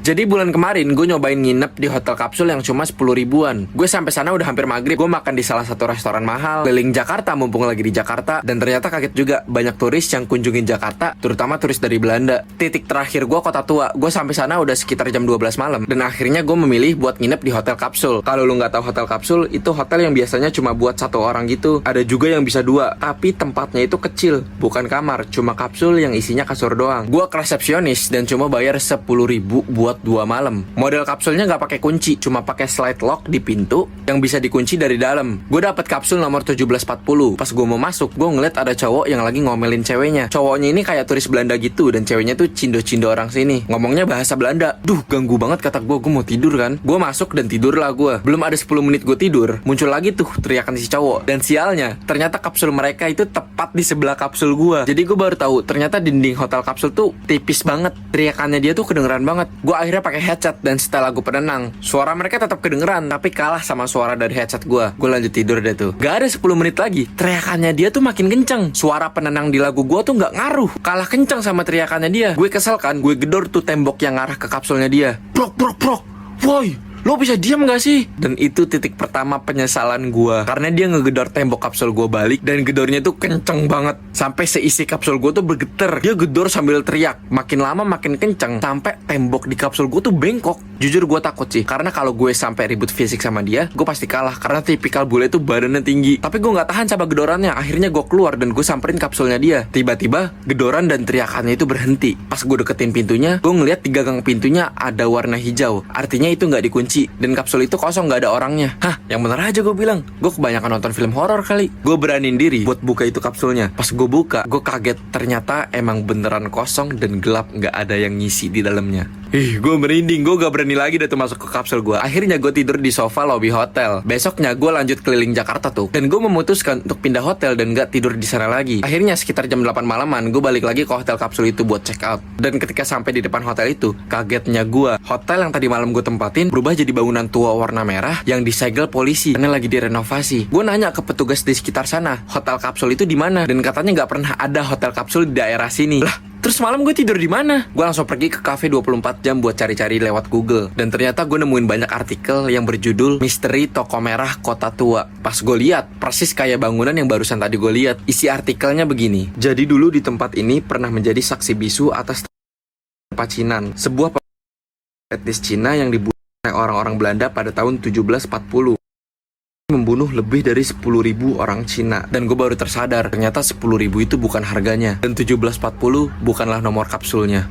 Jadi bulan kemarin gue nyobain nginep di hotel kapsul yang cuma 10 ribuan. Gue sampai sana udah hampir maghrib. Gue makan di salah satu restoran mahal, keliling Jakarta mumpung lagi di Jakarta. Dan ternyata kaget juga, banyak turis yang kunjungin Jakarta, terutama turis dari Belanda. Titik terakhir gue Kota Tua. Gue sampai sana udah sekitar jam 12 malam. Dan akhirnya gue memilih buat nginep di hotel kapsul. Kalau lu nggak tahu hotel kapsul, itu hotel yang biasanya cuma buat satu orang gitu. Ada juga yang bisa dua, tapi tempatnya itu kecil, bukan kamar, cuma kapsul yang isinya kasur doang. Gue ke resepsionis dan cuma bayar 10 ribu buat 2 malam. Model kapsulnya nggak pakai kunci, cuma pakai slide lock di pintu yang bisa dikunci dari dalam. Gue dapet kapsul nomor 1740. Pas gue mau masuk, gue ngeliat ada cowok yang lagi ngomelin ceweknya. Cowoknya ini kayak turis Belanda gitu, dan ceweknya tuh cindo-cindo orang sini. Ngomongnya bahasa Belanda. Duh, ganggu banget kata gue mau tidur kan. Gue masuk dan tidur lah gue. Belum ada 10 menit gue tidur, muncul lagi tuh teriakan si cowok. Dan sialnya, ternyata kapsul mereka itu tepat di sebelah kapsul gue. Jadi gue baru tahu, ternyata dinding hotel kapsul tuh tipis banget. Teriakannya dia tuh kedengeran banget. Gue akhirnya pakai headset dan setelah gue penenang, suara mereka tetap kedengeran, tapi kalah sama suara dari headset gue. Gue lanjut tidur deh tuh. Gak ada 10 menit lagi, teriakannya dia tuh makin kenceng. Suara penenang di lagu gue tuh gak ngaruh, kalah kenceng sama teriakannya dia. Gue kesel kan, gue gedor tuh tembok yang ngarah ke kapsulnya dia. Brok brok brok. Woi, lo bisa diam gak sih? Dan itu titik pertama penyesalan gue, karena dia ngegedor tembok kapsul gue balik. Dan gedornya tuh kenceng banget, sampai seisi kapsul gue tuh bergetar. Dia gedor sambil teriak, makin lama makin kenceng, sampai tembok di kapsul gue tuh bengkok. Jujur gue takut sih, karena kalau gue sampai ribut fisik sama dia, gue pasti kalah, karena tipikal bule tuh badannya tinggi. Tapi gue gak tahan sama gedorannya. Akhirnya gue keluar dan gue samperin kapsulnya dia. Tiba-tiba gedoran dan teriakannya itu berhenti. Pas gue deketin pintunya, gue ngeliat di gagang pintunya ada warna hijau. Artinya itu gak dikunci, dan kapsul itu kosong, gak ada orangnya. Hah, yang bener aja gue bilang. Gue kebanyakan nonton film horor kali. Gue beraniin diri buat buka itu kapsulnya. Pas gue buka, gue kaget. Ternyata emang beneran kosong dan gelap, gak ada yang ngisi di dalamnya. Ih, gue merinding. Gue gak berani lagi deh tuh masuk ke kapsul gue. Akhirnya gue tidur di sofa lobby hotel. Besoknya gue lanjut keliling Jakarta tuh, dan gue memutuskan untuk pindah hotel dan gak tidur di sana lagi. Akhirnya sekitar jam 8 malaman, gue balik lagi ke hotel kapsul itu buat check out. Dan ketika sampai di depan hotel itu, kagetnya gue, hotel yang tadi malam gue tempatin berubah jadi bangunan tua warna merah yang disegel polisi karena lagi direnovasi. Gue nanya ke petugas di sekitar sana, hotel kapsul itu di mana? Dan katanya gak pernah ada hotel kapsul di daerah sini. Lah, terus malam gue tidur di mana? Gue langsung pergi ke cafe 24 jam buat cari-cari lewat Google. Dan ternyata gue nemuin banyak artikel yang berjudul Misteri Toko Merah Kota Tua. Pas gue lihat, persis kayak bangunan yang barusan tadi gue lihat. Isi artikelnya begini. Jadi dulu di tempat ini pernah menjadi saksi bisu atas Pacinan, sebuah etnis Cina yang dibunuh oleh orang-orang Belanda pada tahun 1740. Membunuh lebih dari 10.000 orang Cina. Dan gue baru tersadar, ternyata 10.000 itu bukan harganya, dan 1740 bukanlah nomor kapsulnya.